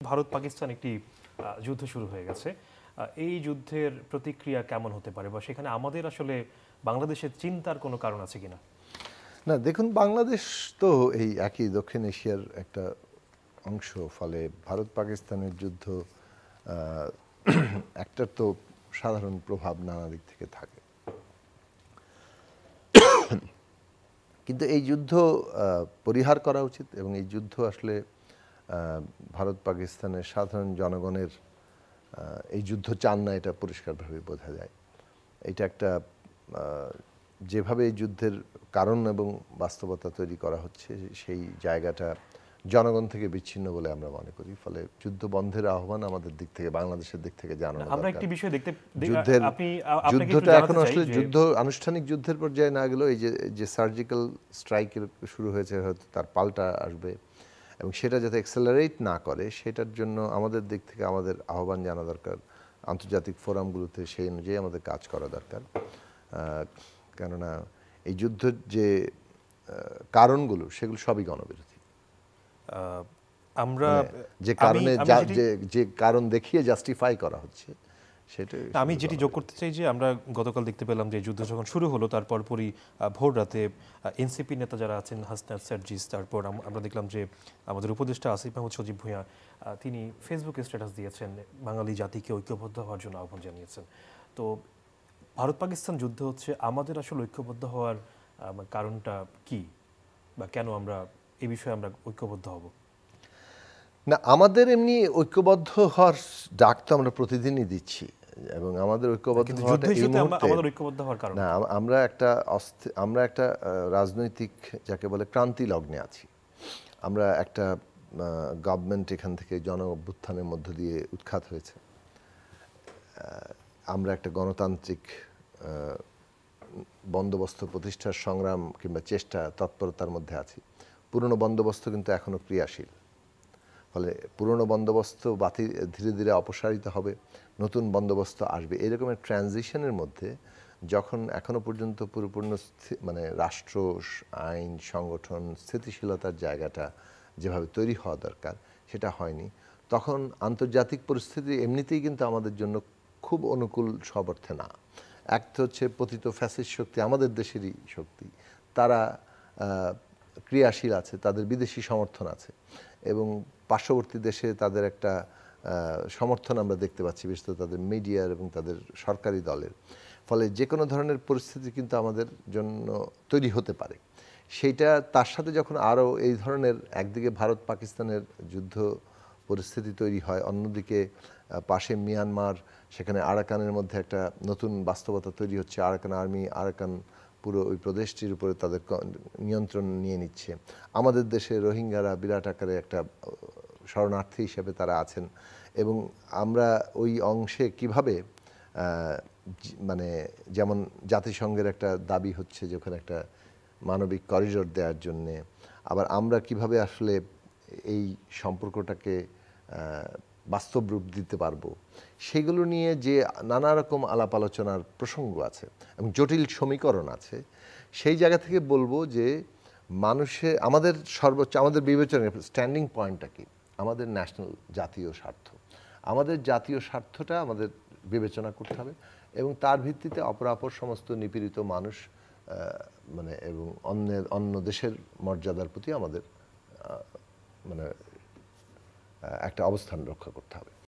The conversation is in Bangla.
ভারত পাকিস্তান একটি যুদ্ধ শুরু হয়ে গেছে। এই যুদ্ধের প্রতিক্রিয়া কেমন হতে পারে বা সেখানে আমাদের আসলে বাংলাদেশের চিন্তার কোনো কারণ আছে কিনা? না, দেখুন, বাংলাদেশ তো এই একই দক্ষিণ এশিয়ার একটা অংশ। ফলে ভারত পাকিস্তানের যুদ্ধ একটার তো সাধারণ প্রভাব নানা দিক থেকে থাকে। কিন্তু এই যুদ্ধ পরিহার করা উচিত এবং এই যুদ্ধ আসলে ভারত পাকিস্তানের সাধারণ জনগণের এই যুদ্ধ চান না, এটা পরিষ্কারভাবে বোঝা যায়। এটা একটা যেভাবে এই যুদ্ধের কারণ এবং বাস্তবতা তৈরি করা হচ্ছে সেই জায়গাটা জনগণ থেকে বিচ্ছিন্ন বলে আমরা মনে করি। ফলে যুদ্ধ বন্ধের আহ্বান আমাদের দিক থেকে, বাংলাদেশের দিক থেকে জানানো দরকার। আমরা একটি বিষয় দেখতে যুদ্ধের আপনাকে একটু যুদ্ধটা জানাতে এখন চাই আসলে যে যুদ্ধ আনুষ্ঠানিক যুদ্ধের পর্যায়ে না গেলেও এই যে সার্জিক্যাল স্ট্রাইকের শুরু হয়েছে, হয়তো তার পাল্টা আসবে এবং সেটা যাতে অ্যাক্সেলারেট না করে সেটার জন্য আমাদের দিক থেকে আমাদের আহ্বান জানা দরকার। আন্তর্জাতিক ফোরামগুলোতে সেই অনুযায়ী আমাদের কাজ করা দরকার। কেননা এই যুদ্ধের যে কারণগুলো সেগুলো সবই গণবিরোধী। আমরা যে কারণে যে কারণ দেখিয়ে জাস্টিফাই করা হচ্ছে সেটা। আমি যেটি যোগ করতে চাই যে আমরা গতকাল দেখতে পেলাম যে যুদ্ধ যখন শুরু হলো তার পরপরই ভোর রাতে এনসিপি নেতা যারা আছেন, হাসনাত সার্জিস, তারপর আমরা দেখলাম যে আমাদের উপদেষ্টা আসিফ মাহমুদ সজীব ভূঁইয়া তিনি ফেসবুকে স্ট্যাটাস দিয়েছেন, বাঙালি জাতিকে ঐক্যবদ্ধ হওয়ার জন্য আহ্বান জানিয়েছেন। তো ভারত পাকিস্তান যুদ্ধ হচ্ছে, আমাদের আসলে ঐক্যবদ্ধ হওয়ার কারণটা কি বা কেন আমরা এই বিষয়ে আমরা ঐক্যবদ্ধ হব? না, আমাদের এমনি ঐক্যবদ্ধ হওয়ার ডাক তো আমরা প্রতিদিনই দিচ্ছি এবং আমাদের ঐক্যবদ্ধ হওয়াটা এই মুহূর্তে আমাদের ঐক্যবদ্ধ হওয়ার কারণ না। আমরা একটা রাজনৈতিক যাকে বলে ক্রান্তি লগ্নে আছি। আমরা একটা গভর্নমেন্ট এখান থেকে জন অভ্যুত্থানের মধ্য দিয়ে উৎখাত হয়েছে। আমরা একটা গণতান্ত্রিক বন্দোবস্ত প্রতিষ্ঠার সংগ্রাম কিংবা চেষ্টা তৎপরতার মধ্যে আছি। পুরনো বন্দোবস্ত কিন্তু এখনো ক্রিয়াশীল। ফলে পুরনো বন্দোবস্ত ধীরে ধীরে অপসারিত হবে, নতুন বন্দোবস্ত আসবে। এরকমের ট্রানজিশনের মধ্যে যখন এখনো পর্যন্ত পরিপূর্ণ মানে রাষ্ট্র, আইন, সংগঠন, স্থিতিশীলতার জায়গাটা যেভাবে তৈরি হওয়া দরকার সেটা হয়নি, তখন আন্তর্জাতিক পরিস্থিতি এমনিতেই কিন্তু আমাদের জন্য খুব অনুকূল সব অর্থে না। এক তো হচ্ছে পতিত ফ্যাসিস্ট শক্তি, আমাদের দেশেরই শক্তি, তারা ক্রিয়াশীল আছে, তাদের বিদেশি সমর্থন আছে এবং পার্শ্ববর্তী দেশে তাদের একটা সমর্থন আমরা দেখতে পাচ্ছি, বিশেষত তাদের মিডিয়ার এবং তাদের সরকারি দলের। ফলে যে কোনো ধরনের পরিস্থিতি কিন্তু আমাদের জন্য তৈরি হতে পারে। সেইটা তার সাথে যখন আরও এই ধরনের একদিকে ভারত পাকিস্তানের যুদ্ধ পরিস্থিতি তৈরি হয়, অন্যদিকে পাশে মিয়ানমার, সেখানে আরাকানের মধ্যে একটা নতুন বাস্তবতা তৈরি হচ্ছে। আরাকান আর্মি, আরাকান পুরো ওই প্রদেশটির উপরে তাদের নিয়ন্ত্রণ নিয়ে নিচ্ছে। আমাদের দেশে রোহিঙ্গারা বিরাট আকারে একটা শরণার্থী হিসেবে তারা আছেন এবং আমরা ওই অংশে কিভাবে মানে যেমন জাতিসংঘের একটা দাবি হচ্ছে যে ওখানে একটা মানবিক করিডোর দেওয়ার জন্যে, আবার আমরা কিভাবে আসলে এই সম্পর্কটাকে বাস্তব রূপ দিতে পারবো, সেগুলো নিয়ে যে নানা রকম আলাপ আলোচনার প্রসঙ্গ আছে এবং জটিল সমীকরণ আছে। সেই জায়গা থেকে বলবো যে আমাদের সর্বোচ্চ আমাদের বিবেচনার স্ট্যান্ডিং পয়েন্টটা কি, আমাদের ন্যাশনাল জাতীয় স্বার্থ। আমাদের জাতীয় স্বার্থটা আমাদের বিবেচনা করতে হবে এবং তার ভিত্তিতে অপরাপর সমস্ত নিপীড়িত মানুষ মানে এবং অন্য দেশের মর্যাদার প্রতি আমাদের মানে একটা অবস্থান রক্ষা করতে হবে।